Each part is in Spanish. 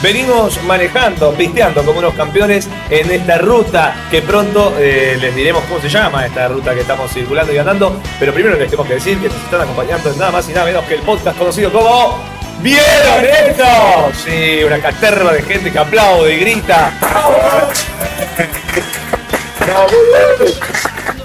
Venimos manejando, pisteando como unos campeones en esta ruta que pronto les diremos cómo se llama esta ruta que estamos circulando y andando. Pero primero les tengo que decir que nos están acompañando en nada más y nada menos que el podcast conocido como ¿Vieron esto? Sí, una caterva de gente que aplaude y grita.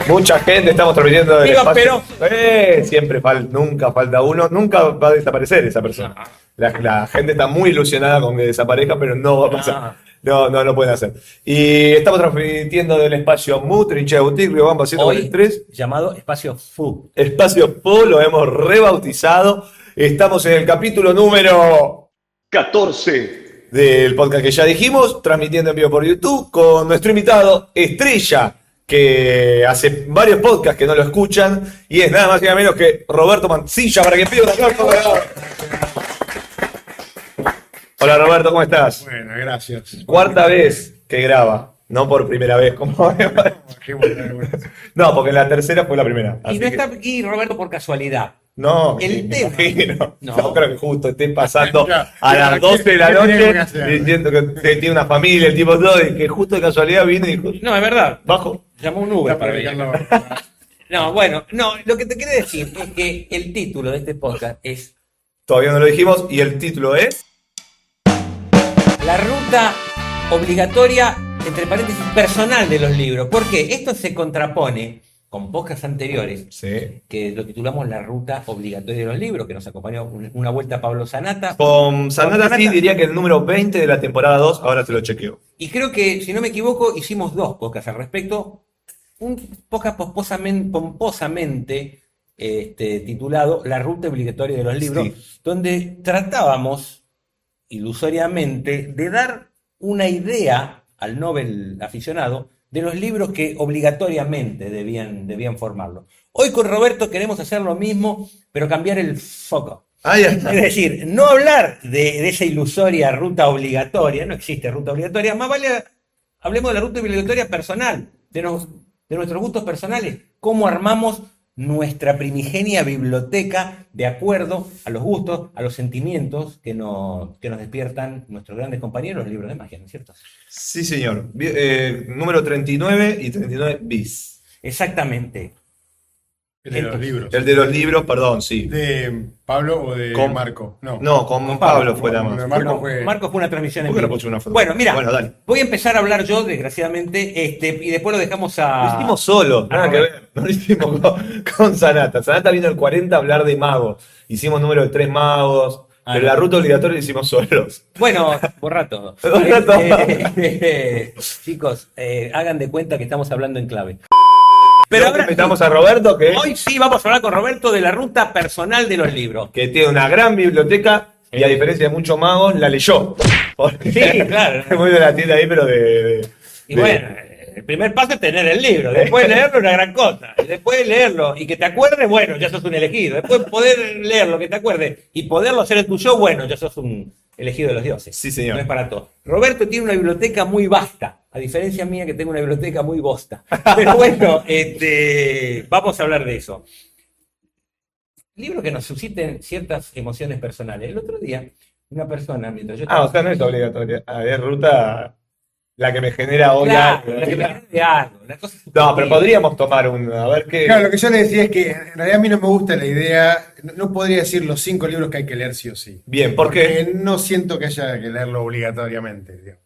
Mucha gente, estamos transmitiendo del espacio. Pero siempre nunca falta uno, nunca va a desaparecer esa persona. La gente está muy ilusionada con que desaparezca, pero no va a pasar. No lo pueden hacer. Y estamos transmitiendo del espacio MU, Trinchera Boutique, Riobamba 143. Llamado Espacio FU. Espacio FU, lo hemos rebautizado. Estamos en el capítulo número 14 del podcast que ya dijimos, transmitiendo en vivo por YouTube con nuestro invitado estrella, que hace varios podcasts que no lo escuchan, y es nada más y nada menos que Roberto Mancilla, para que pida un aplauso. Hola Roberto, ¿cómo estás? Bueno, gracias. Cuarta vez que graba, no por primera vez, como no, porque la tercera fue la primera. Y no está aquí Roberto por casualidad. No, el tema. No creo que justo esté pasando a las 12 de la noche diciendo que tiene una familia, el tipo todo, y que justo de casualidad vino y dijo: no, es verdad. Bajo. Llamó un Uber para venir. No, bueno, lo que te quiero decir es que el título de este podcast es... Todavía no lo dijimos, y el título es... La ruta obligatoria, entre paréntesis, personal de los libros. Porque esto se contrapone con podcasts anteriores, sí, que lo titulamos La ruta obligatoria de los libros, que nos acompañó una vuelta a Pablo Zanata. Con Zanata sí diría que el número 20 de la temporada 2, ahora te lo chequeo. Y creo que, si no me equivoco, hicimos 2 podcasts al respecto. Un podcast pomposamente titulado La ruta obligatoria de los libros, sí, donde tratábamos ilusoriamente de dar una idea al novel aficionado de los libros que obligatoriamente debían formarlo. Hoy con Roberto queremos hacer lo mismo, pero cambiar el foco. Es decir, no hablar de esa ilusoria ruta obligatoria, no existe ruta obligatoria, más vale hablemos de la ruta obligatoria personal, de nuestros gustos personales, cómo armamos nuestra primigenia biblioteca de acuerdo a los gustos, a los sentimientos que nos despiertan nuestros grandes compañeros, los libros de magia, ¿no es cierto? Sí, señor. Número 39 y 39 bis. Exactamente. El de los libros. El de los libros, perdón, sí. ¿De Pablo o de Marco? No, con Pablo fue la más. No, Marco fue una transmisión en vivo. Bueno, mira, dale. Voy a empezar a hablar yo, desgraciadamente, y después lo dejamos a... Lo hicimos solo, nada que ver. No lo hicimos con Zanata. Zanata vino el 40 a hablar de magos. Hicimos número de 3 magos. Pero la ruta obligatoria la hicimos solos. Bueno, borra todo. Chicos, hagan de cuenta que estamos hablando en clave. Pero ahora invitamos a Roberto, que hoy sí vamos a hablar con Roberto de la ruta personal de los libros. Que tiene una gran biblioteca y a diferencia de muchos magos, la leyó. Sí, claro. Es muy de la tienda ahí, pero bueno, el primer paso es tener el libro, después leerlo es una gran cosa. Y después leerlo y que te acuerdes, bueno, ya sos un elegido. Después poder leerlo, que te acuerdes y poderlo hacer en tu show, bueno, ya sos un elegido de los dioses. Sí, señor. No es para todo. Roberto tiene una biblioteca muy vasta, a diferencia mía que tengo una biblioteca muy bosta. Pero bueno, vamos a hablar de eso. Libros que nos susciten ciertas emociones personales. El otro día, una persona, mientras yo estaba... o sea, no es obligatoria. A ver, ruta... La que me genera hoy. Claro, la que me genera algo. No, pero podríamos tomar a ver qué... Claro, lo que yo le decía es que en realidad a mí no me gusta la idea, no podría decir los 5 libros que hay que leer sí o sí. Bien, ¿por qué? Porque no siento que haya que leerlo obligatoriamente.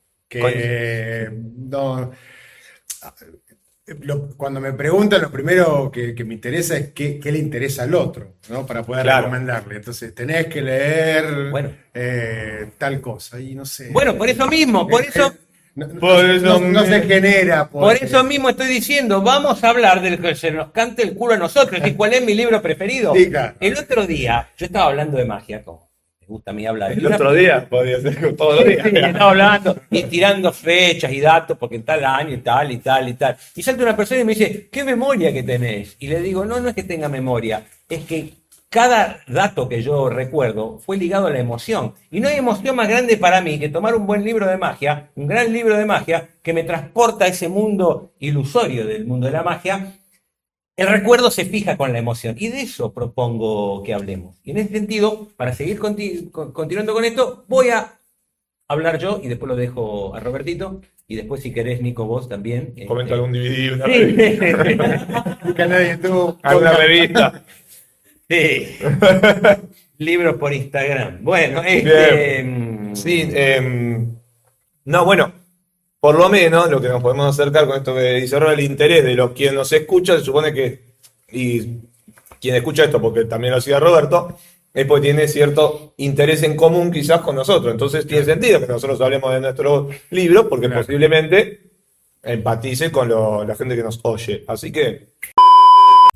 Cuando me preguntan, lo primero que me interesa es qué le interesa al otro, ¿no? Para poder recomendarle. Entonces, tenés que leer tal cosa, y no sé. Bueno, por eso mismo, no se genera. Por eso mismo estoy diciendo, vamos a hablar del que se nos cante el culo a nosotros. ¿Y cuál es mi libro preferido? Sí, claro. El otro día, yo estaba hablando de magia, como me gusta a mí hablar. El otro día, podría ser todos los días. Sí, estaba hablando y tirando fechas y datos, porque en tal año y tal y tal y tal. Y salta una persona y me dice, ¿qué memoria que tenés? Y le digo, no es que tenga memoria, es que cada dato que yo recuerdo fue ligado a la emoción. Y no hay emoción más grande para mí que tomar un buen libro de magia, un gran libro de magia, que me transporta a ese mundo ilusorio del mundo de la magia. El recuerdo se fija con la emoción. Y de eso propongo que hablemos. Y en ese sentido, para seguir continuando con esto, voy a hablar yo y después lo dejo a Robertito. Y después, si querés, Nico, vos también. Comenta algún DVD, una revista. Un canal de YouTube. Alguna revista. Sí. Libros por Instagram. Bueno, sí, no, bueno, por lo menos lo que nos podemos acercar con esto que dice Robert, el interés de los quien nos escucha, se supone que, y quien escucha esto, porque también lo hacía Roberto, es porque tiene cierto interés en común quizás con nosotros. Entonces tiene sentido que nosotros hablemos de nuestro libro, porque posiblemente empatice con la gente que nos oye. Así que...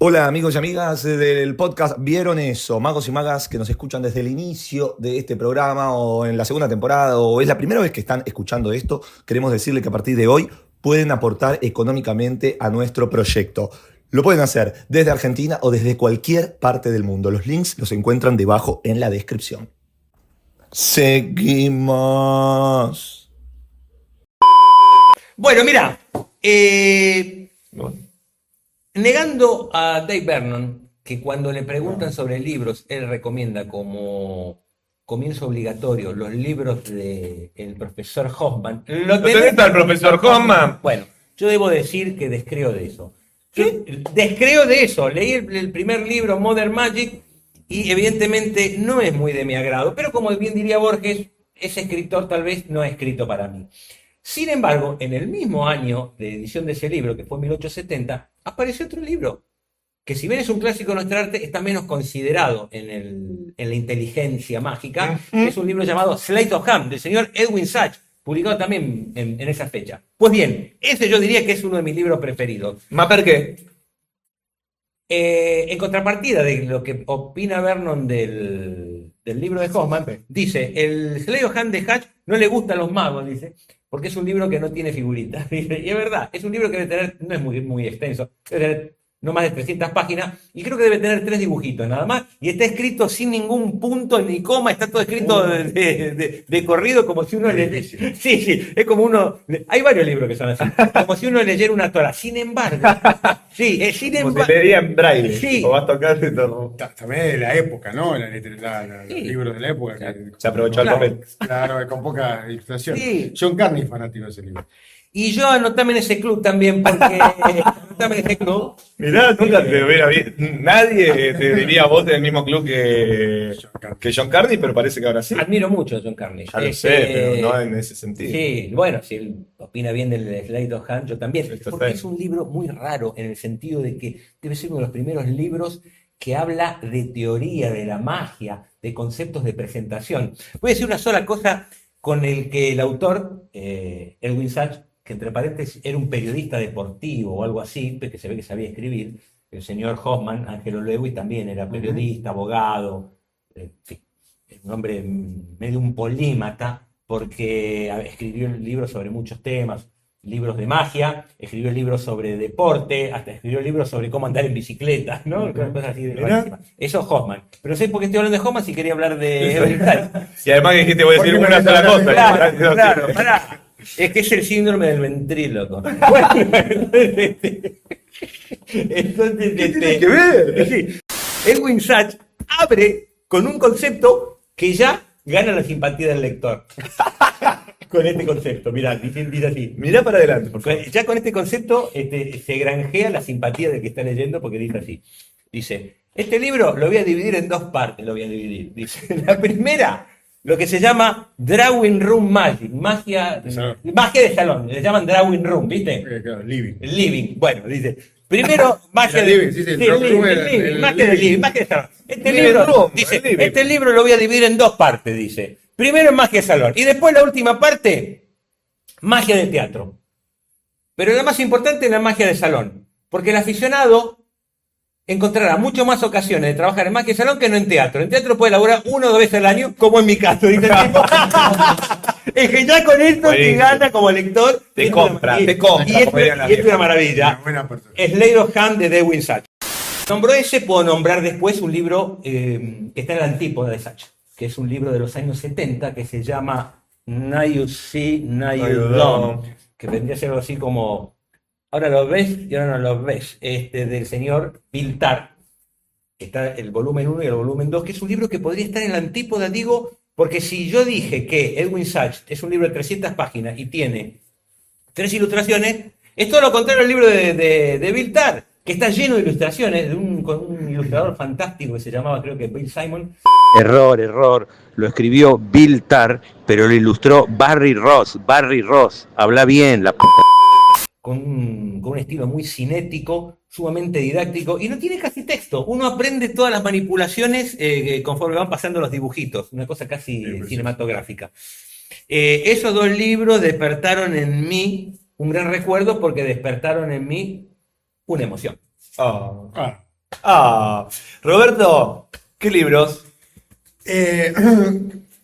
Hola amigos y amigas del podcast ¿Vieron eso? Magos y magas que nos escuchan desde el inicio de este programa o en la segunda temporada o es la primera vez que están escuchando esto, queremos decirle que a partir de hoy pueden aportar económicamente a nuestro proyecto. Lo pueden hacer desde Argentina o desde cualquier parte del mundo. Los links los encuentran debajo en la descripción. Seguimos. Bueno, mira. Negando a Dave Vernon, que cuando le preguntan sobre libros, él recomienda como comienzo obligatorio los libros del profesor Hoffman. ¿Lo tenés al profesor Hoffman? Bueno, yo debo decir que descreo de eso. Descreo de eso. Leí el primer libro, Modern Magic, y evidentemente no es muy de mi agrado, pero como bien diría Borges, ese escritor tal vez no ha escrito para mí. Sin embargo, en el mismo año de edición de ese libro, que fue 1870, apareció otro libro, que si bien es un clásico de nuestra arte, está menos considerado en la inteligencia mágica, que es un libro llamado Sleight of Hand, del señor Edwin Sachs, publicado también en esa fecha. Pues bien, ese yo diría que es uno de mis libros preferidos. ¿Por qué? En contrapartida de lo que opina Vernon del libro de Hoffman, dice, el Sleight of Hand de Hatch no le gusta a los magos, dice, porque es un libro que no tiene figuritas. Y es verdad, es un libro que debe tener, no es muy extenso, debe tener no más de 300 páginas, y creo que debe tener 3 dibujitos nada más, y está escrito sin ningún punto ni coma, está todo escrito de corrido, como si uno leyera. Sí, es como uno. Hay varios libros que son así, como si uno leyera una Torah. Sin embargo, como se leía en braille, sí. O vas a tocar todo. También de la época, ¿no? Los libros de la época. Se aprovechó el papel. Claro, con poca ilustración. Sí. John Carney es fanático de ese libro. Y yo anotame en ese club también, porque anotame en ese club. Mirá, nunca te hubiera visto. Nadie te diría vos del mismo club que John Carney, pero parece que ahora sí. Admiro mucho a John Carney. Ya lo sé, pero no en ese sentido. Sí, bueno, si él opina bien del Sleight of Hand, yo también. Porque es un libro muy raro en el sentido de que debe ser uno de los primeros libros que habla de teoría, de la magia, de conceptos de presentación. Voy a decir una sola cosa con el que el autor, Edwin Sachs, que entre paréntesis era un periodista deportivo o algo así, que se ve que sabía escribir, el señor Hoffman, Angelo Lewis, también era periodista, abogado, en fin, un hombre medio un polímata, porque escribió libros sobre muchos temas, libros de magia, escribió libros sobre deporte, hasta escribió libros sobre cómo andar en bicicleta, ¿no? Cosas así de eso Hoffman. Pero sé por qué estoy hablando de Hoffman si quería hablar de Edwin Sachs. Y además dijiste, voy a decir una sola cosa. Claro, pará. Es que es el síndrome del ventríloco. Bueno, entonces ¿qué tiene que ver? Sí. Edwin Sachs abre con un concepto que ya gana la simpatía del lector. Con este concepto, mirá, dice así. Mirá para adelante, por favor. Ya con este concepto se granjea la simpatía del que está leyendo, porque dice así. Dice, este libro lo voy a dividir en 2 partes, Dice, la primera, lo que se llama Drawing Room Magic, magia de salón, le llaman Drawing Room, ¿viste? Claro, living. El living, bueno, dice. Primero, magia de living, magia de salón. Este libro lo voy a dividir en 2 partes, dice. Primero magia de salón, y después la última parte, magia de teatro. Pero la más importante es la magia de salón, porque el aficionado encontrará mucho más ocasiones de trabajar en magia de salón que no en teatro. En teatro puede laburar 1 o 2 veces al año, como en mi caso, dice el tipo. Es que ya con esto te gana como lector. Te compra. Y esto es una maravilla. Sleight of Hand de Edwin Sachs. Nombró ese, puedo nombrar después un libro que está en la antípoda de Sachs, que es un libro de los años 70 que se llama Now You See, Now You Don't, que vendría a ser algo así como ahora lo ves y ahora no lo ves, del señor Piltar. Está el volumen 1 y el volumen 2, que es un libro que podría estar en la antípoda, digo, Porque si yo dije que Edwin Sachs es un libro de 300 páginas y tiene 3 ilustraciones, es todo lo contrario al libro de Bill Tarr, que está lleno de ilustraciones, con un ilustrador fantástico que se llamaba, creo que Bill Simon. Error. Lo escribió Bill Tarr, pero lo ilustró Barry Ross. Habla bien, la puta. Con un estilo muy cinético, sumamente didáctico, y no tiene casi texto. Uno aprende todas las manipulaciones conforme van pasando los dibujitos, una cosa casi cinematográfica. Esos 2 libros despertaron en mí un gran recuerdo porque despertaron en mí una emoción. Roberto, ¿qué libros?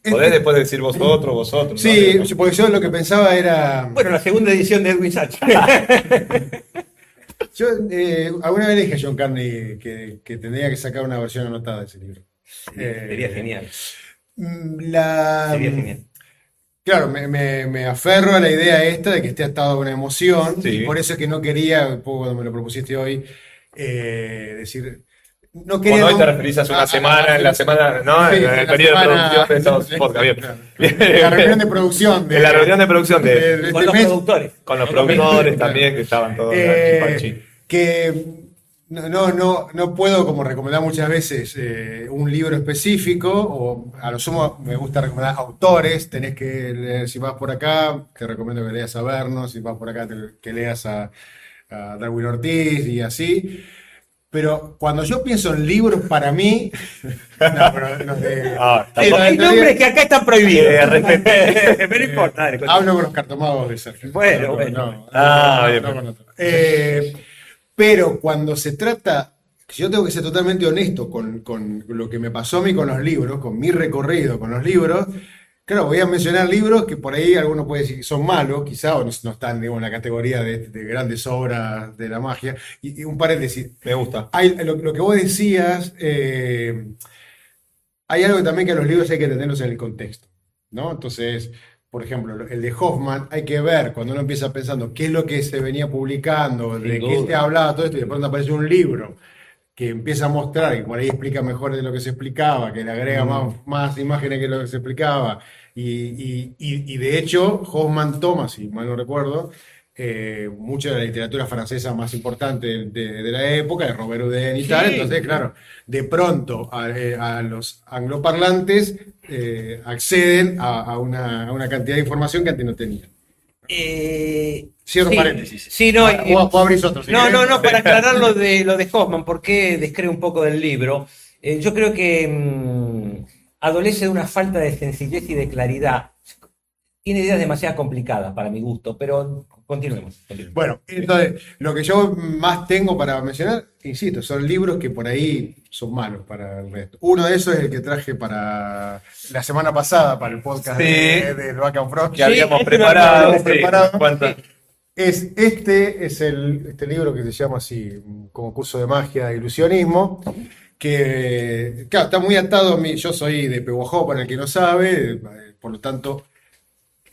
Podés después decir vosotros. Sí, ¿no? Porque yo lo que pensaba era... Bueno, la segunda edición de Edwin Sachs. Yo alguna vez le dije a John Carney que tendría que sacar una versión anotada de ese libro. Sería genial. Sería genial. Claro, me aferro a la idea esta de que esté atado a una emoción, y por eso es que no quería, un poco cuando me lo propusiste hoy, decir... No quería, cuando hoy te referís a una semana, en la semana, ¿no? Sí, en el periodo de producción de estos podcasts. La reunión de producción. La reunión de producción de con los productores. Con los productores también, que estaban todos que no puedo como recomendar muchas veces un libro específico, o a lo sumo me gusta recomendar autores. Tenés que leer, si vas por acá, te recomiendo que leas a Vernos, si vas por acá que leas a Darwin Ortiz y así. Pero cuando yo pienso en libros, para mí... hay nombres que acá están prohibidos. Pero no importa. Dale, hablo con los cartomagos de Sergio. Bueno. Pero cuando se trata... Yo tengo que ser totalmente honesto con lo que me pasó a mí con los libros, con mi recorrido con los libros. Claro, voy a mencionar libros que por ahí algunos pueden decir que son malos, quizá, o no están, digamos, en la categoría de grandes obras de la magia. Y un paréntesis. Me gusta. Lo que vos decías, hay algo también que a los libros hay que tenerlos en el contexto, ¿no? Entonces, por ejemplo, el de Hoffman, hay que ver, cuando uno empieza pensando qué es lo que se venía publicando, de qué se hablaba, todo esto, y de pronto aparece un libro que empieza a mostrar, y por ahí explica mejor de lo que se explicaba, que le agrega más imágenes que lo que se explicaba, y de hecho Hoffman toma, si mal no recuerdo, mucha de la literatura francesa más importante de la época, de Robert Houdin y tal. Entonces, claro, de pronto a los angloparlantes acceden a una cantidad de información que antes no tenían. Cierro paréntesis. Sí, no, o abrís otro. No, para aclarar lo de Hoffman, ¿por qué descreo un poco del libro? Yo creo que adolece de una falta de sencillez y de claridad. Tiene ideas demasiado complicadas para mi gusto, pero continuemos. Bueno, entonces, lo que yo más tengo para mencionar, insisto, son libros que por ahí son malos para el resto. Uno de esos es el que traje para la semana pasada, para el podcast de Vaca and Frog. Que habíamos preparado. Este es este libro que se llama así, como curso de magia de ilusionismo, que, claro, está muy atado a mí. Yo soy de Pehuajó, para el que no sabe, por lo tanto...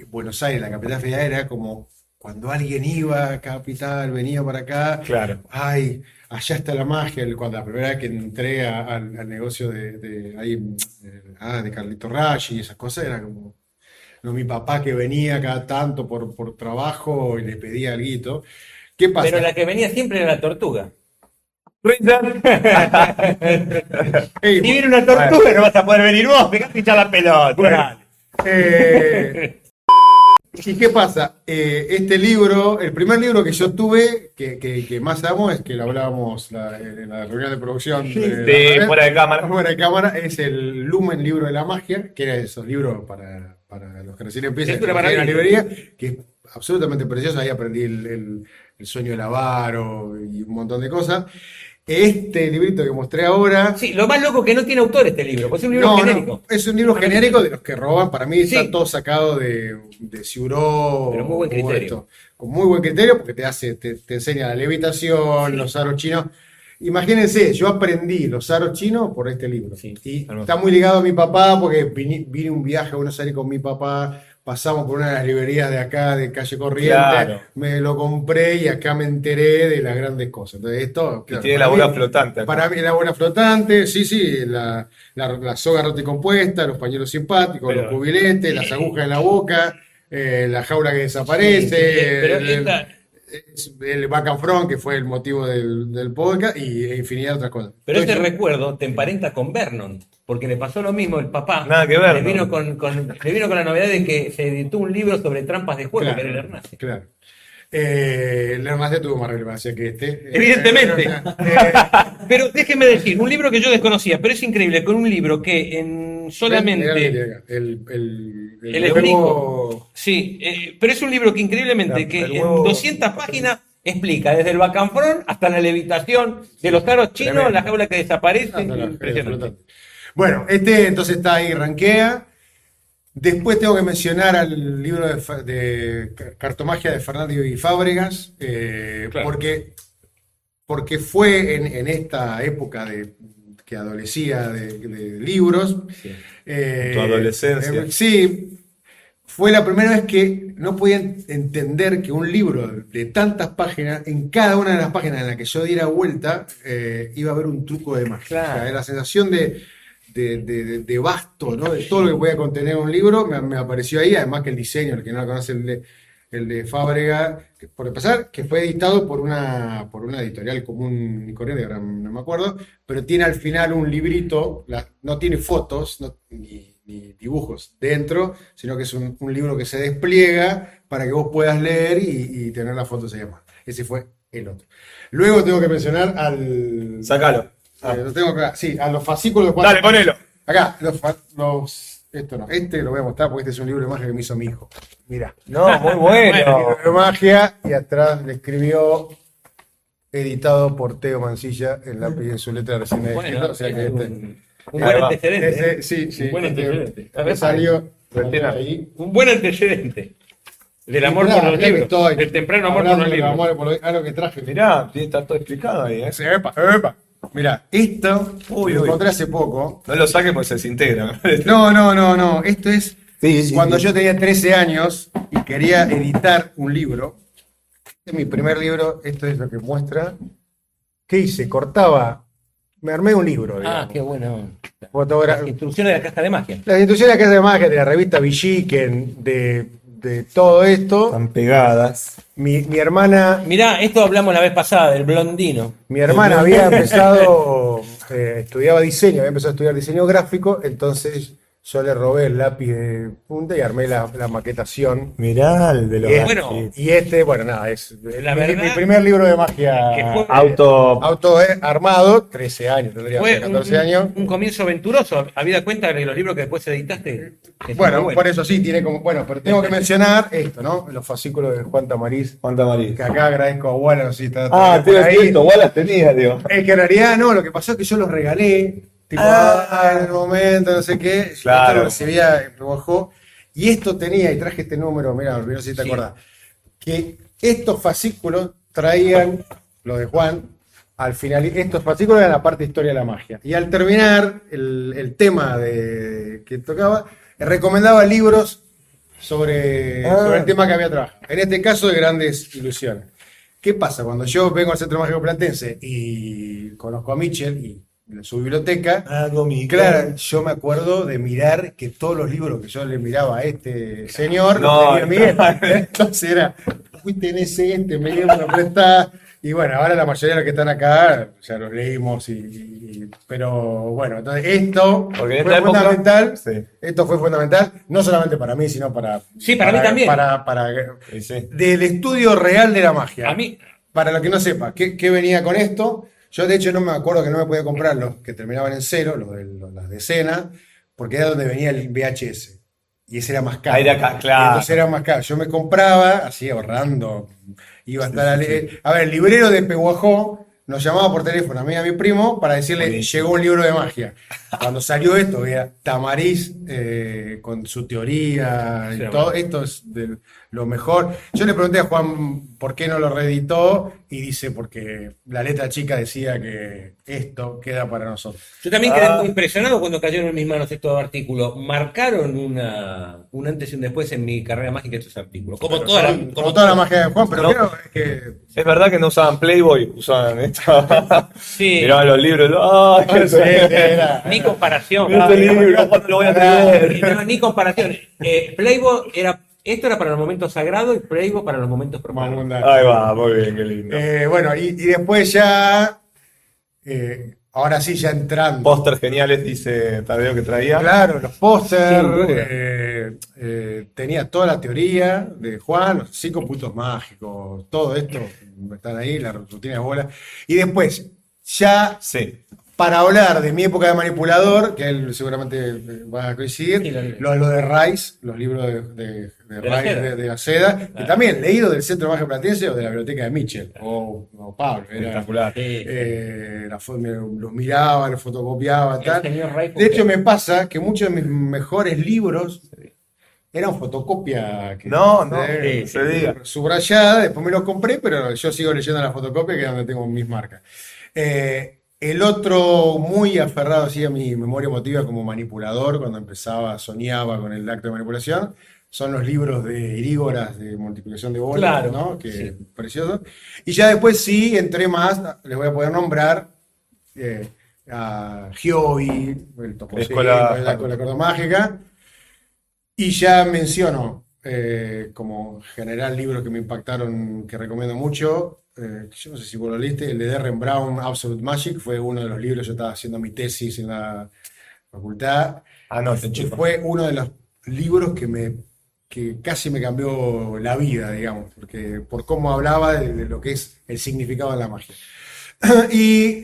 Buenos Aires, la capital federal, era como cuando alguien iba a capital, venía para acá, claro. Ay, allá está la magia. Cuando la primera vez que entré al negocio de Carlito Raggi y esas cosas, era como mi papá que venía cada tanto por trabajo y le pedía alguito. ¿Qué pasa? Pero la que venía siempre era la tortuga. Si viene una tortuga, no vas a poder venir vos, dejate hinchar la pelota. Bueno, ¿y qué pasa? Este libro, el primer libro que yo tuve, que más amo, es que lo hablábamos en la reunión de producción. Fuera de cámara. Fuera de cámara, es el Lumen Libro de la Magia, que era esos libros para los que recién empiezan en la librería, que es absolutamente precioso. Ahí aprendí el sueño del avaro y un montón de cosas. Este librito que mostré ahora... Sí, lo más loco es que no tiene autor este libro, pues es un libro genérico. No, es un libro genérico de los que roban. Para mí está todo sacado de Ciuró. Pero muy buen criterio. Con muy buen criterio, porque te enseña la levitación, los aros chinos. Imagínense, yo aprendí los aros chinos por este libro. Sí, y está muy ligado a mi papá, porque vine un viaje a Buenos Aires con mi papá pasamos por una de las librerías de acá, de Calle Corriente, Claro. me lo compré y acá me enteré de las grandes cosas. Entonces, esto, Y claro, tiene la para bola mí- flotante acá. Para mí, la bola flotante, sí, la soga rota y compuesta, los pañuelos simpáticos, Pero- los cubiletes, las agujas en la boca, la jaula que desaparece, Pero el back and front, que fue el motivo del podcast, y infinidad de otras cosas. Pero este Entonces, recuerdo te emparenta con Vernon, porque le pasó lo mismo, el papá Nada que ver, le vino ¿no? le vino con la novedad de que se editó un libro sobre trampas de juego, Claro, que era el Hernace. claro. El Hernace tuvo más relevancia que este. Evidentemente. Pero déjeme decir, un libro que yo desconocía, pero es increíble, con un libro que en solamente... El El huevo- explico. Sí, pero es un libro que increíblemente, que el en huevo- 200 páginas explica desde el back and front hasta la levitación de los taros chinos, Tremendo. la jaula que desaparece. Ah, no, no, Impresionante. flotante. Bueno, este entonces está ahí, rankea. Después tengo que mencionar al libro de Cartomagia de Fernando y Fábregas, Claro. porque fue en esta época que adolecía de libros. Sí. Tu adolescencia. Sí, fue la primera vez que no podía entender que un libro de tantas páginas, en cada una de las páginas en la que yo diera vuelta, iba a haber un truco de magia. Claro. O sea, la sensación de vasto, ¿no? De todo lo que podía contener un libro, me apareció ahí, además que el diseño, el que no lo conoce, el de Fábrega, por empezar, que fue editado por una editorial común y corriente, ahora no me acuerdo, pero tiene al final un librito, no tiene fotos ni dibujos dentro, sino que es un libro que se despliega para que vos puedas leer y tener las fotos ahí a mano. Ese fue el otro. Luego tengo que mencionar Sácalo. lo tengo acá, sí, a los fascículos de Juan. Dale, ponelo. Acá, esto no, este lo voy a mostrar porque este es un libro de magia que me hizo mi hijo. Mirá. No, muy Libro bueno. de magia, y atrás le escribió editado por Teo Mancilla en lápiz en su letra recién Bueno, escrita, o sea que un este, buen Ahí va. antecedente. ese, sí, Un buen este, antecedente. A me ver, salió Retira. ahí. Un buen antecedente. Del amor Mirá, por los mirá que libros. estoy Del temprano amor por hablando los del libros. amor por los- lo que traje. Mirá, está todo explicado ahí, ¿eh? Sí, epa. Mirá, esto Uy, lo uy. encontré hace poco. No lo saques porque se desintegra. No. Esto es Sí, cuando yo tenía 13 años y quería editar un libro. Este es mi primer libro. Esto es lo que muestra. ¿Qué hice? Cortaba. Me armé un libro, Ah, digamos. qué bueno. Fotogra- Las instrucciones de la caja de magia. Las instrucciones de la Casa de Magia, de la revista Villiquen, de todo esto. Están pegadas. Mi hermana Mirá, esto hablamos la vez pasada, del blondino. había empezado, estudiaba diseño, había empezado a estudiar diseño gráfico, entonces yo le robé el lápiz de punta y armé la maquetación. Mirá el de los Y, Bueno, y este, bueno, nada, es La mi verdad primer libro de que magia fue- auto armado, 13 años, tendría Fue 14 años. un comienzo aventuroso. Habida cuenta de los libros que después editaste. Que Bueno, son por eso sí, tiene como, bueno, pero tengo que mencionar esto, ¿no? Los fascículos de Juan Tamariz, Juan Tamariz. que acá agradezco a Wallace, no sé si está Ah, todavía te por iba a ahí. decir esto, igual las tenía, digo. Es que en realidad no, lo que pasó es que yo los regalé, tipo, en el momento, no sé qué, Claro. esto lo recibía en Bajó, y esto tenía, y traje este número, mirá, no sé si te Sí. acordás, que estos fascículos traían, lo de Juan, al final, estos fascículos eran la parte de historia de la magia, y al terminar el tema que tocaba, recomendaba libros sobre el tema que había trabajado, en este caso de Grandes Ilusiones. ¿Qué pasa? Cuando yo vengo al Centro Mágico Platense y conozco a Mitchell y en su biblioteca, Hago mi claro, yo me acuerdo de mirar que todos los libros que yo le miraba a este señor No, los tenía Miguel. Entonces era, uy, tenés este, me dio una prestada. Y bueno, ahora la mayoría de los que están acá ya los leímos, pero bueno, entonces esto Porque en fue esta época- fundamental. Sí. Esto fue fundamental, no solamente para mí, sino para. Sí, para mí también. Sí, sí. Del estudio real de la magia. A mí, Para lo que no sepa, ¿qué venía con esto? Yo de hecho no me acuerdo que no me podía comprar los que terminaban en 0, las decenas, porque era donde venía el VHS. Y ese era más caro. Ahí era acá, claro. Entonces era más caro. Yo me compraba, así ahorrando, iba a estar a leer. A ver, el librero de Pehuajó nos llamaba por teléfono a mí y a mi primo para decirle, Buenísimo. llegó un libro de magia. Cuando salió esto, era Tamariz con su teoría y Sí, todo. bueno. Esto es lo mejor. Yo le pregunté a Juan por qué no lo reeditó y dice porque la letra chica decía que esto queda para nosotros. Yo también quedé muy impresionado cuando cayeron en mis manos estos artículos. Marcaron un antes y un después en mi carrera mágica estos artículos. Como toda la magia de Juan, pero creo que... Es verdad que no usaban Playboy, usaban esto. Sí. Miraban los libros. ¡Ay, Sí, era. Ni comparación. este libro, ¿cuándo lo voy a tener? No, ni comparación. Playboy esto era para los momentos sagrados y Playboy para los momentos profanos. Ahí va, muy bien, qué lindo. Bueno, y después ya... ahora sí, ya entrando. Póster geniales, dice Tadeo que traía. Claro, los pósters. Sin duda. Tenía toda la teoría de Juan, los 5 puntos mágicos, todo esto están ahí, la rutina de bola. Y después, ya Sí. para hablar de mi época de manipulador, que él seguramente va a coincidir, Sí, lo de Rice, los libros de la Rice seda. de la seda, que también leído del Centro de Magia Platense o de la biblioteca de Mitchell, o Pablo. Era, Espectacular. los miraba, los fotocopiaba, El tal. señor Ray De hecho, me pasa que muchos de mis mejores libros eran fotocopia No, Sí, se diga. subrayada, después me los compré, pero yo sigo leyendo la fotocopia, que es donde tengo mis marcas. El otro muy aferrado así a mi memoria emotiva como manipulador, cuando soñaba con el acto de manipulación, son los libros de Irígoras de multiplicación de bolas, Claro, ¿no? Que sí. precioso. Y ya después sí entré más, les voy a poder nombrar a Hiobi, el Toposito, la Escuela Mágica. Y ya menciono como general libros que me impactaron, que recomiendo mucho. Yo no sé si vos lo leíste, el de Derren Brown, Absolute Magic, fue uno de los libros, yo estaba haciendo mi tesis en la facultad. Fue uno de los libros que casi me cambió la vida, digamos, porque por cómo hablaba de lo que es el significado de la magia. Y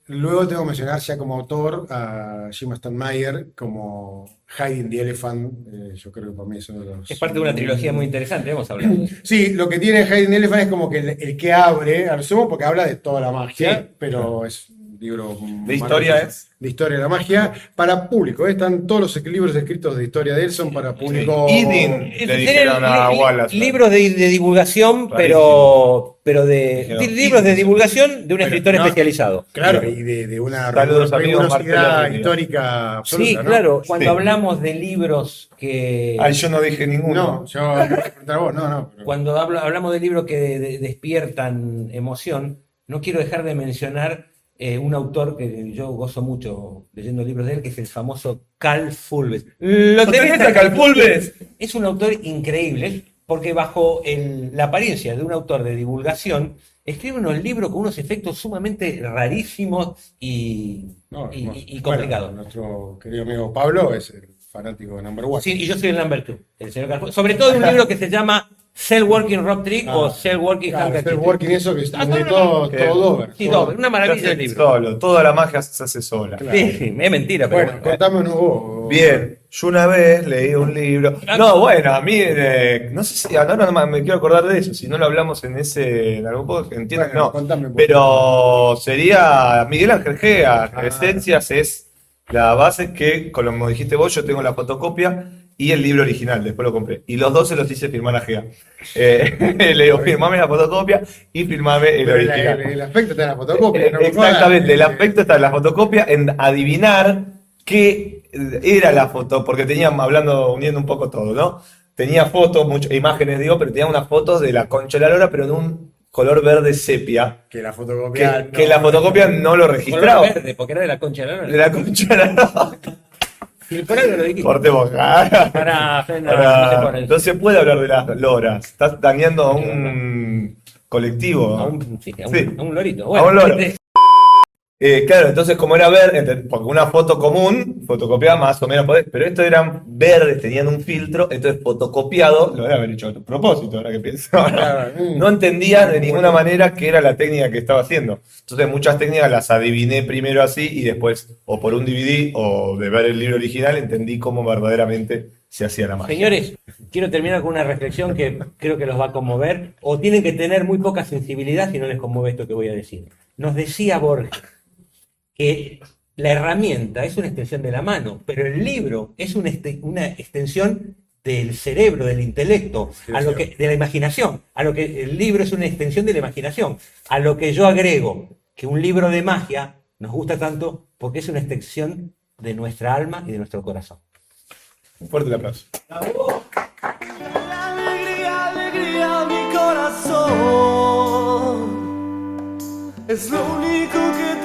luego tengo que mencionar ya como autor a Jim Stanmeyer como Hiding the Elephant. Yo creo que para mí es uno de los... Es parte de una trilogía muy interesante, hemos hablado de eso. Sí, lo que tiene Hiding the Elephant es como que el que abre, a lo sumo, porque habla de toda la magia, Sí, pero es un libro ¿De historia es? de historia de la magia para público. Están todos los libros escritos de historia de él, son para público. Idin, le dijeron a Wallace. Libros de divulgación, Rarísimo. pero libros de divulgación de un escritor No, especializado. Claro, y de una Saludos, amigos, rigurosidad Marcelo. histórica absoluta, Sí, ¿no? claro. Cuando Sí. hablamos de libros que... Ay, yo no dije ninguno. No, yo me voy a preguntar a vos, no. Pero... Cuando hablamos de libros que despiertan emoción, no quiero dejar de mencionar un autor que yo gozo mucho leyendo libros de él, que es el famoso Carl Fulves. ¿Lo tenés a Carl Fulves? Es un autor increíble, porque bajo la apariencia de un autor de divulgación, escribe unos libros con unos efectos sumamente rarísimos y complicados. Bueno, nuestro querido amigo Pablo es el fanático de Number One. Sí, y yo soy el number two, el señor Carl Fulves. Sobre todo de un libro que se llama Cell Working Rock Trick o Cell Working claro, Handkerchief. Cell Working, eso que Ah, tiene no, todo no. Dover. Sí, todo. Dover, una maravilla de libro. Solo, toda la magia se hace sola. Claro. Sí, es mentira, pero Bueno, contámonos vos. Bien, yo una vez leí un libro. No, bueno, a mí, no sé si ahora no me quiero acordar de eso, si no lo hablamos en algún podcast, entiendo que Bueno, no. contame, por Pero sería Miguel Ángel Gea, Esencias es la base que, como dijiste vos, yo tengo la fotocopia y el libro original, después lo compré. Y los dos se los hice firmar a Gea. Le digo, firmame la fotocopia y firmame el Pero original. el aspecto está en la fotocopia. no me Exactamente, el jodas. aspecto está en la fotocopia, en adivinar qué era la foto, porque tenían, uniendo un poco todo, ¿no? Tenía fotos, muchas imágenes, digo, pero tenía unas fotos de la Concha de la Lora, pero en un color verde sepia, Que la fotocopia. que la fotocopia no lo color registraba. verde, porque era de la Concha de la De Lora. la Concha de la Lora. Y por algo lo dijiste. Cortemos. Para, no se pone. No se puede hablar de las loras. Estás dañando a un colectivo. A un, sí, a un, Sí. a un lorito. A Bueno, un loro. Claro, entonces como era verde, porque una foto común, fotocopiada más o menos podés, pero estos eran verdes, tenían un filtro, entonces fotocopiado, lo debe haber hecho a propósito, ahora que pienso. No entendía de ninguna manera qué era la técnica que estaba haciendo. Entonces muchas técnicas las adiviné primero así y después, o por un DVD o de ver el libro original, entendí cómo verdaderamente se hacía la magia. señores, quiero terminar con una reflexión que creo que los va a conmover, o tienen que tener muy poca sensibilidad si no les conmueve esto que voy a decir. Nos decía Borges que la herramienta es una extensión de la mano, pero el libro es una extensión del cerebro, del intelecto, de la imaginación, a lo que el libro es una extensión de la imaginación, a lo que yo agrego que un libro de magia nos gusta tanto porque es una extensión de nuestra alma y de nuestro corazón. Un fuerte aplauso. Alegría, alegría, mi corazón es lo único que